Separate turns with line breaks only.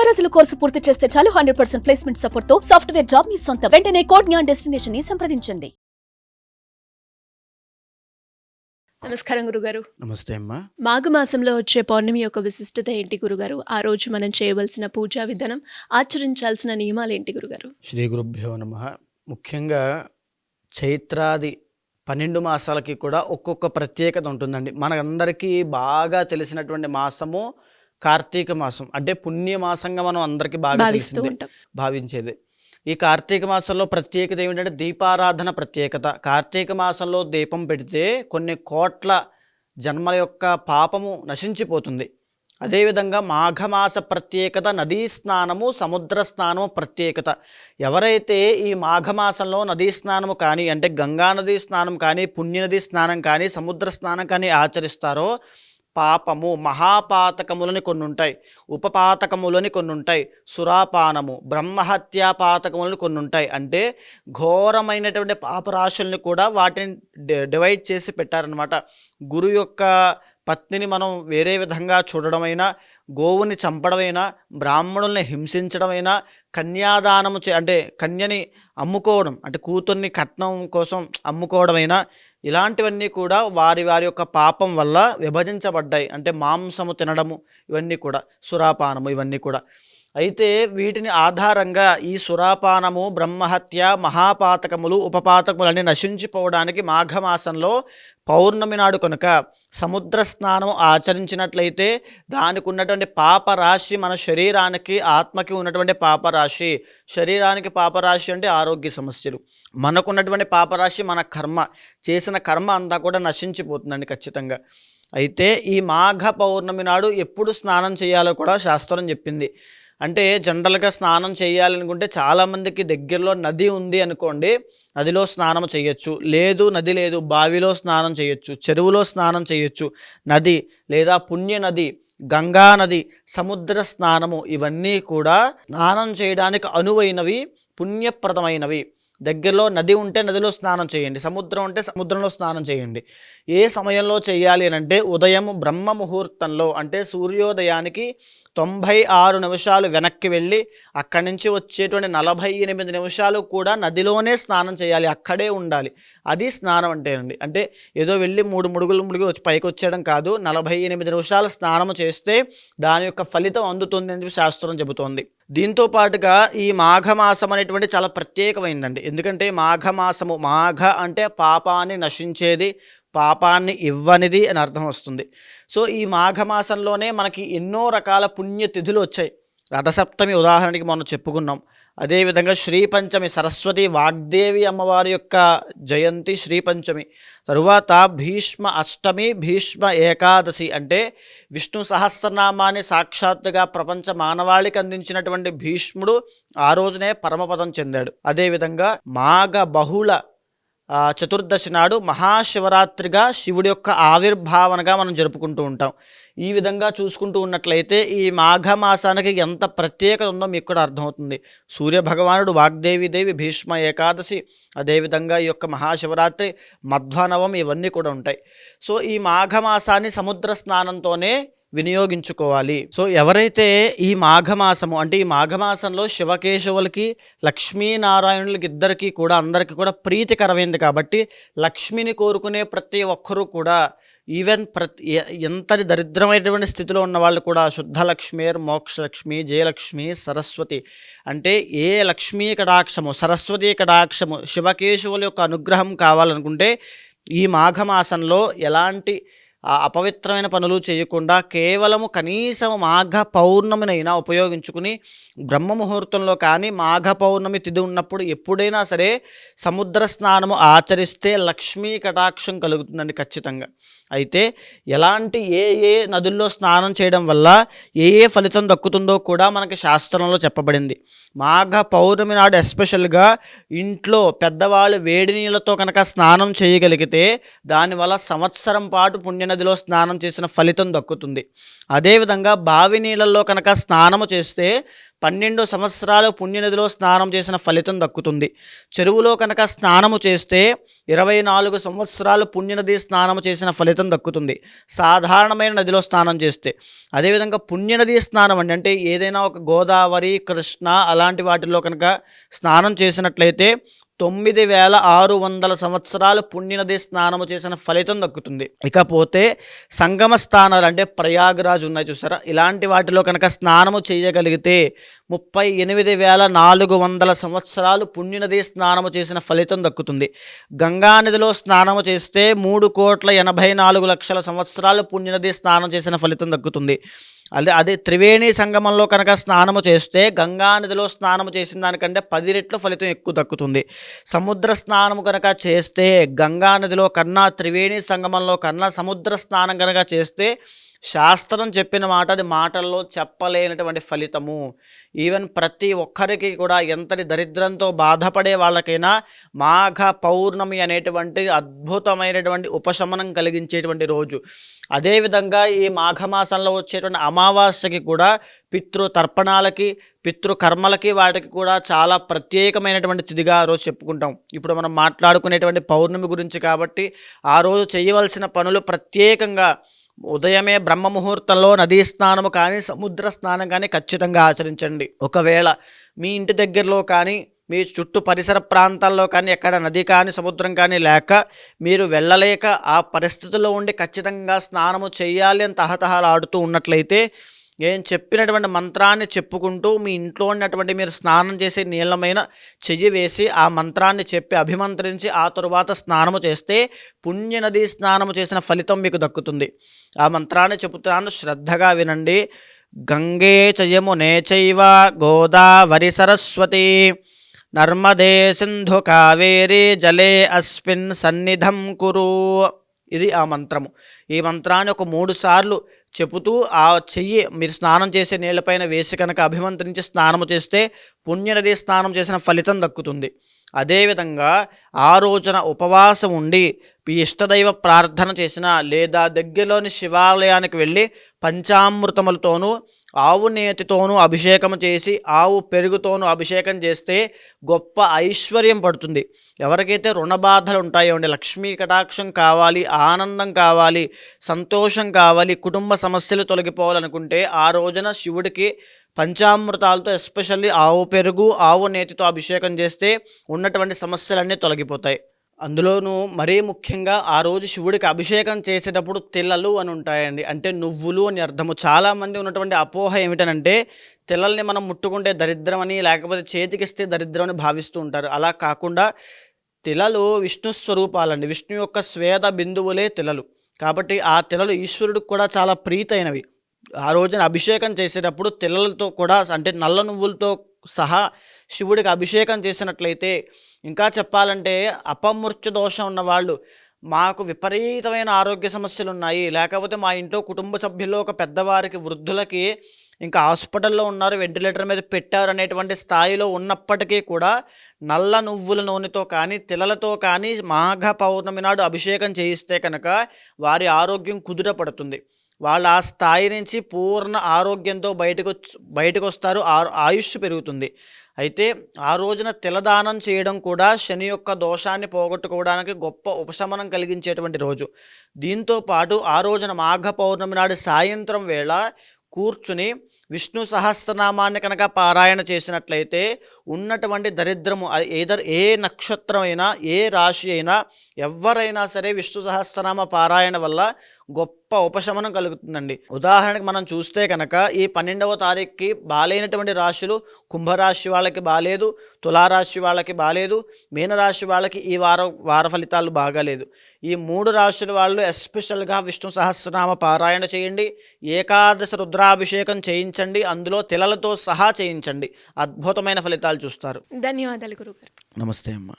రోజుల కోర్సు పూర్తి చేస్తే చాలు 100% ప్లేస్మెంట్ సపోర్ట్ తో సాఫ్ట్వేర్ జాబ్ మీ సొంత. వెంటనే కోడ్ జ్ఞాన్ డెస్టినేషన్ ని సంప్రదించండి. నమస్కారం గురుగారు.
నమస్తే అమ్మా.
మాఘమాసంలో వచ్చే పౌర్ణమి యొక్క విశిష్టత ఏంటి గురుగారు? ఆ రోజు మనం చేయవలసిన పూజా విధానం, ఆచరించాల్సిన నియమాలు ఏంటి గురుగారు?
శ్రీ గురుభ్యో నమః. ముఖ్యంగా చైత్రాది 12 మాసాలకి కూడా ఒక్కొక్క ప్రత్యేకత ఉంటుందండి. మనందరికీ బాగా తెలిసినటువంటి మాసము కార్తీక మాసం, అంటే పుణ్యమాసంగా మనం అందరికీ బాగా భావించేది. ఈ కార్తీక మాసంలో ప్రత్యేకత ఏమిటంటే దీపారాధన ప్రత్యేకత. కార్తీక మాసంలో దీపం పెడితే కొన్ని కోట్ల జన్మల యొక్క పాపము నశించిపోతుంది. అదేవిధంగా మాఘమాస ప్రత్యేకత నదీ స్నానము, సముద్ర స్నానము ప్రత్యేకత. ఎవరైతే ఈ మాఘమాసంలో నదీ స్నానము కానీ, అంటే గంగా నదీ స్నానం కానీ, పుణ్యనదీ స్నానం కానీ, సముద్ర స్నానం కానీ ఆచరిస్తారో పాపము, మహాపాతకములని కొన్ని ఉంటాయి, ఉపపాతకములని కొన్ని ఉంటాయి, సురాపానము, బ్రహ్మహత్యా పాతకములని కొన్ని ఉంటాయి. అంటే ఘోరమైనటువంటి పాపరాశుల్ని కూడా వాటిని డివైడ్ చేసి పెట్టారనమాట. గురు యొక్క పత్నిని మనం వేరే విధంగా చూడడమైనా, గోవుని చంపడమైనా, బ్రాహ్మణుల్ని హింసించడమైనా, కన్యాదానము అంటే కన్యని అమ్ముకోవడం, అంటే కూతుర్ని కట్నం కోసం అమ్ముకోవడమైనా, ఇలాంటివన్నీ కూడా వారి యొక్క పాపం వల్ల విభజించబడ్డాయి. అంటే మాంసము తినడము, ఇవన్నీ కూడా, సురాపానము, ఇవన్నీ కూడా. అయితే వీటిని ఆధారంగా ఈ సురాపానము, బ్రహ్మహత్య, మహాపాతకములు, ఉపపాతకములన్నీ నశించిపోవడానికి మాఘమాసంలో పౌర్ణమి నాడు కనుక సముద్ర స్నానం ఆచరించినట్లయితే దానికి ఉన్నటువంటి పాపరాశి, మన శరీరానికి, ఆత్మకి ఉన్నటువంటి పాపరాశి, శరీరానికి పాపరాశి అంటే ఆరోగ్య సమస్యలు, మనకున్నటువంటి పాపరాశి మన కర్మ, చేసిన కర్మ అంతా కూడా నశించిపోతుందండి ఖచ్చితంగా. అయితే ఈ మాఘ పౌర్ణమి నాడు ఎప్పుడు స్నానం చేయాలో కూడా శాస్త్రం చెప్పింది. అంటే జనరల్గా స్నానం చేయాలనుకుంటే చాలామందికి దగ్గరలో నది ఉంది అనుకోండి, నదిలో స్నానం చేయొచ్చు. లేదు, నది లేదు, బావిలో స్నానం చేయొచ్చు, చెరువులో స్నానం చేయొచ్చు. నది లేదా పుణ్య నది, గంగా నది, సముద్ర స్నానము, ఇవన్నీ కూడా స్నానం చేయడానికి అనువైనవి, పుణ్యప్రదమైనవి. దగ్గరలో నది ఉంటే నదిలో స్నానం చేయండి, సముద్రం ఉంటే సముద్రంలో స్నానం చేయండి. ఏ సమయంలో చేయాలి అని అంటే ఉదయం బ్రహ్మ ముహూర్తంలో, అంటే సూర్యోదయానికి 96 నిమిషాలు వెనక్కి వెళ్ళి అక్కడి నుంచి వచ్చేటువంటి 48 నిమిషాలు కూడా నదిలోనే స్నానం చేయాలి, అక్కడే ఉండాలి. అది స్నానం అంటేనండి. అంటే ఏదో వెళ్ళి 3 ముడుగులు వచ్చి పైకి వచ్చేయడం కాదు. 48 నిమిషాలు స్నానం చేస్తే దాని యొక్క ఫలితం అందుతుంది అని శాస్త్రం చెబుతోంది. దీంతో పాటుగా ఈ మాఘమాసం అనేటువంటి చాలా ప్రత్యేకమైందండి. ఎందుకంటే మాఘమాసము, మాఘ అంటే పాపాన్ని నశించేది, పాపాన్ని ఇవ్వనిది అని అర్థం వస్తుంది. సో ఈ మాఘమాసంలోనే మనకి ఎన్నో రకాల పుణ్యతిథులు వచ్చాయి. రథసప్తమి ఉదాహరణకి మనం చెప్పుకున్నాం. అదేవిధంగా శ్రీపంచమి, సరస్వతి వాగ్దేవి అమ్మవారి యొక్క జయంతి శ్రీపంచమి. తరువాత భీష్మ అష్టమి, భీష్మ ఏకాదశి, అంటే విష్ణు సహస్రనామాన్ని సాక్షాత్తుగా ప్రపంచ మానవాళికి అందించినటువంటి భీష్ముడు ఆ రోజునే పరమపదం చెందాడు. అదేవిధంగా మాఘ బహుళ చతుర్దశి నాడు మహాశివరాత్రిగా శివుడి యొక్క ఆవిర్భావనగా మనం జరుపుకుంటూ ఉంటాం. ఈ విధంగా చూసుకుంటూ ఉన్నట్లయితే ఈ మాఘమాసానికి ఎంత ప్రత్యేకత ఉందో మీకు కూడా అర్థమవుతుంది. సూర్యభగవానుడు, వాగ్దేవి, భీష్మ ఏకాదశి, అదేవిధంగా ఈ యొక్క మహాశివరాత్రి, మధ్వానవం, ఇవన్నీ కూడా ఉంటాయి. సో ఈ మాఘమాసాన్ని సముద్ర స్నానంతోనే వినియోగించుకోవాలి. సో ఎవరైతే ఈ మాఘమాసము, అంటే ఈ మాఘమాసంలో శివకేశవులకి, లక్ష్మీనారాయణులకి ఇద్దరికీ కూడా, అందరికీ కూడా ప్రీతికరమైంది కాబట్టి లక్ష్మిని కోరుకునే ప్రతి ఒక్కరూ కూడా, ఈవెన్ ఎంతటి దరిద్రమైనటువంటి స్థితిలో ఉన్న వాళ్ళు కూడా, శుద్ధ లక్ష్మీర్ మోక్షలక్ష్మి, జయలక్ష్మి, సరస్వతి, అంటే ఏ లక్ష్మీ కటాక్షము, సరస్వతి కటాక్షము, శివకేశవుల యొక్క అనుగ్రహం కావాలనుకుంటే ఈ మాఘమాసంలో ఎలాంటి అపవిత్రమైన పనులు చేయకుండా కేవలము కనీసం మాఘ పౌర్ణమినైనా ఉపయోగించుకుని బ్రహ్మ ముహూర్తంలో కానీ, మాఘ పౌర్ణమి తిథి ఉన్నప్పుడు ఎప్పుడైనా సరే సముద్ర స్నానము ఆచరిస్తే లక్ష్మీ కటాక్షం కలుగుతుందండి ఖచ్చితంగా. అయితే ఎలాంటి ఏ నదుల్లో స్నానం చేయడం వల్ల ఏ ఫలితం దక్కుతుందో కూడా మనకి శాస్త్రంలో చెప్పబడింది. మాఘ పౌర్ణమి నాడు ఎస్పెషల్గా ఇంట్లో పెద్దవాళ్ళు వేడి నీళ్ళతో కనుక స్నానం చేయగలిగితే దానివల్ల సంవత్సరం పాటు పుణ్యం నదిలో స్నానం చేసిన ఫలితం దక్కుతుంది. అదేవిధంగా బావి నీళ్ళల్లో కనుక స్నానము చేస్తే 12 సంవత్సరాలు పుణ్యనదిలో స్నానం చేసిన ఫలితం దక్కుతుంది. చెరువులో కనుక స్నానము చేస్తే 24 సంవత్సరాలు పుణ్యనది స్నానము చేసిన ఫలితం దక్కుతుంది, సాధారణమైన నదిలో స్నానం చేస్తే. అదేవిధంగా పుణ్యనది స్నానం అంటే ఏదైనా ఒక గోదావరి, కృష్ణ అలాంటి వాటిల్లో కనుక స్నానం చేసినట్లయితే 9600 సంవత్సరాలు పుణ్యనది స్నానము చేసిన ఫలితం దక్కుతుంది. ఇకపోతే సంగమ స్థానాలు అంటే ప్రయాగరాజ్ ఉన్నాయి చూసారా, ఇలాంటి వాటిలో కనుక స్నానము చేయగలిగితే 38,400 సంవత్సరాలు పుణ్యనది స్నానము చేసిన ఫలితం దక్కుతుంది. గంగానదిలో స్నానము చేస్తే 3,84,00,000 సంవత్సరాలు పుణ్యనది స్నానం చేసిన ఫలితం దక్కుతుంది. అదే త్రివేణి సంగమంలో కనుక స్నానము చేస్తే గంగానదిలో స్నానము చేసిన దానికంటే 10 రెట్లు ఫలితం ఎక్కువ దక్కుతుంది. సముద్ర స్నానము కనుక చేస్తే గంగానదిలో కన్నా, త్రివేణి సంగమంలో కన్నా సముద్ర స్నానం కనుక చేస్తే శాస్త్రం చెప్పిన మాట అది మాటల్లో చెప్పలేనటువంటి ఫలితము. ఈవెన్ ప్రతి ఒక్కరికి కూడా ఎంతటి దరిద్రంతో బాధపడే వాళ్ళకైనా మాఘ పౌర్ణమి అనేటువంటి అద్భుతమైనటువంటి ఉపశమనం కలిగించేటువంటి రోజు. అదేవిధంగా ఈ మాఘమాసంలో వచ్చేటువంటి అమావాస్యకి కూడా పితృతర్పణాలకి, పితృకర్మలకి వాటికి కూడా చాలా ప్రత్యేకమైనటువంటి తిథిగా ఆ రోజు చెప్పుకుంటాం. ఇప్పుడు మనం మాట్లాడుకునేటువంటి పౌర్ణమి గురించి కాబట్టి ఆ రోజు చేయవలసిన పనులు ప్రత్యేకంగా ఉదయమే బ్రహ్మ ముహూర్తంలో నదీ స్నానము కానీ, సముద్ర స్నానం కానీ ఖచ్చితంగా ఆచరించండి. ఒకవేళ మీ ఇంటి దగ్గరలో కానీ, మీ చుట్టూ పరిసర ప్రాంతాల్లో కానీ ఎక్కడ నది కానీ సముద్రం కానీ లేక మీరు వెళ్ళలేక ఆ పరిస్థితుల్లో ఉండి ఖచ్చితంగా స్నానము చేయాలి అని తహతహలాడుతూ ఉన్నట్లయితే నేను చెప్పినటువంటి మంత్రాన్ని చెప్పుకుంటూ మీ ఇంట్లో ఉన్నటువంటి మీరు స్నానం చేసే నీళ్ళమైన చెయ్యి వేసి ఆ మంత్రాన్ని చెప్పి అభిమంత్రించి ఆ తరువాత స్నానము చేస్తే పుణ్యనది స్నానము చేసిన ఫలితం మీకు దక్కుతుంది. ఆ మంత్రాన్ని చెబుతాను, శ్రద్ధగా వినండి. గంగే చయమునే చైవ గోదావరి సరస్వతి నర్మదే సింధు కావేరి జలే అస్మిన్ సన్నిధం కురు. ఇది ఆ మంత్రము. ఈ మంత్రాన్ని ఒక 3 సార్లు చెబుతూ ఆ చెయ్యి మీరు స్నానం చేసే నీళ్ళపైన వేసి కనుక అభిమంత్రించి స్నానము చేస్తే పుణ్యనది స్నానం చేసిన ఫలితం దక్కుతుంది. అదేవిధంగా ఆ రోజున ఉపవాసం ఉండి మీ ఇష్టదైవ ప్రార్థన చేసిన లేదా దగ్గరలోని శివాలయానికి వెళ్ళి పంచామృతములతోనూ ఆవు నేతితోనూ అభిషేకం చేసి ఆవు పెరుగుతోనూ అభిషేకం చేస్తే గొప్ప ఐశ్వర్యం పడుతుంది. ఎవరికైతే రుణ బాధలు ఉంటాయో అండి, లక్ష్మీ కటాక్షం కావాలి, ఆనందం కావాలి, సంతోషం కావాలి, కుటుంబ సమస్యలు తొలగిపోవాలనుకుంటే ఆ రోజున శివుడికి పంచామృతాలతో ఎస్పెషల్లీ ఆవు పెరుగు, ఆవు నేతితో అభిషేకం చేస్తే ఉన్నటువంటి సమస్యలన్నీ తొలగిపోతాయి. అందులోనూ మరీ ముఖ్యంగా ఆ రోజు శివుడికి అభిషేకం చేసేటప్పుడు తిల్లలు అని ఉంటాయండి, అంటే నువ్వులు అని అర్థము. చాలామంది ఉన్నటువంటి అపోహ ఏమిటనంటే తిల్లల్ని మనం ముట్టుకుంటే దరిద్రం అని, లేకపోతే చేతికిస్తే దరిద్రం అని భావిస్తూ ఉంటారు. అలా కాకుండా తిలలు విష్ణు స్వరూపాలండి, విష్ణు యొక్క స్వేద బిందువులే తిలలు. కాబట్టి ఆ తిలలు ఈశ్వరుడికి కూడా చాలా ప్రీతైనవి. ఆ రోజున అభిషేకం చేసేటప్పుడు తిలలతో కూడా అంటే నల్ల నువ్వులతో సహా శివుడికి అభిషేకం చేసినట్లయితే, ఇంకా చెప్పాలంటే అపమృత్యు దోషం ఉన్నవాళ్ళు, మాకు విపరీతమైన ఆరోగ్య సమస్యలు ఉన్నాయి, లేకపోతే మా ఇంట్లో కుటుంబ సభ్యుల్లో ఒక పెద్దవారికి, వృద్ధులకి ఇంకా హాస్పిటల్లో ఉన్నారు, వెంటిలేటర్ మీద పెట్టారు అనేటువంటి స్థాయిలో ఉన్నప్పటికీ కూడా నల్ల నువ్వుల నూనెతో కానీ తిలలతో కానీ మాఘ పౌర్ణమి నాడు అభిషేకం చేయిస్తే కనుక వారి ఆరోగ్యం కుదుటపడుతుంది. వాళ్ళు ఆ స్థాయి నుంచి పూర్ణ ఆరోగ్యంతో బయటకు వస్తారు, ఆయుష్ పెరుగుతుంది. అయితే ఆ రోజున తిలదానం చేయడం కూడా శని యొక్క దోషాన్ని పోగొట్టుకోవడానికి గొప్ప ఉపశమనం కలిగించేటువంటి రోజు. దీంతో పాటు ఆ రోజున మాఘ పౌర్ణమి నాడు సాయంత్రం వేళ కూర్చుని విష్ణు సహస్రనామాన్ని కనుక పారాయణ చేసినట్లయితే ఉన్నటువంటి దరిద్రము ఏ నక్షత్రం అయినా, ఏ రాశి అయినా, ఎవరైనా సరే విష్ణు సహస్రనామ పారాయణ వల్ల గొప్ప ఉపశమనం కలుగుతుందండి. ఉదాహరణకు మనం చూస్తే కనుక ఈ 12వ తారీఖుకి బాలేనటువంటి రాశులు, కుంభరాశి వాళ్ళకి బాలేదు, తులారాశి వాళ్ళకి బాలేదు, మీనరాశి వాళ్ళకి ఈ వార ఫలితాలు బాగాలేదు. ఈ 3 రాశుల వాళ్ళు ఎస్పెషల్గా విష్ణు సహస్రనామ పారాయణ చేయండి, ఏకాదశి రుద్రాభిషేకం చేయించండి, అందులో తిలలతో సహా చేయించండి. అద్భుతమైన ఫలితాలు చూస్తారు.
ధన్యవాదాలు గురుగారు.
నమస్తే అమ్మ.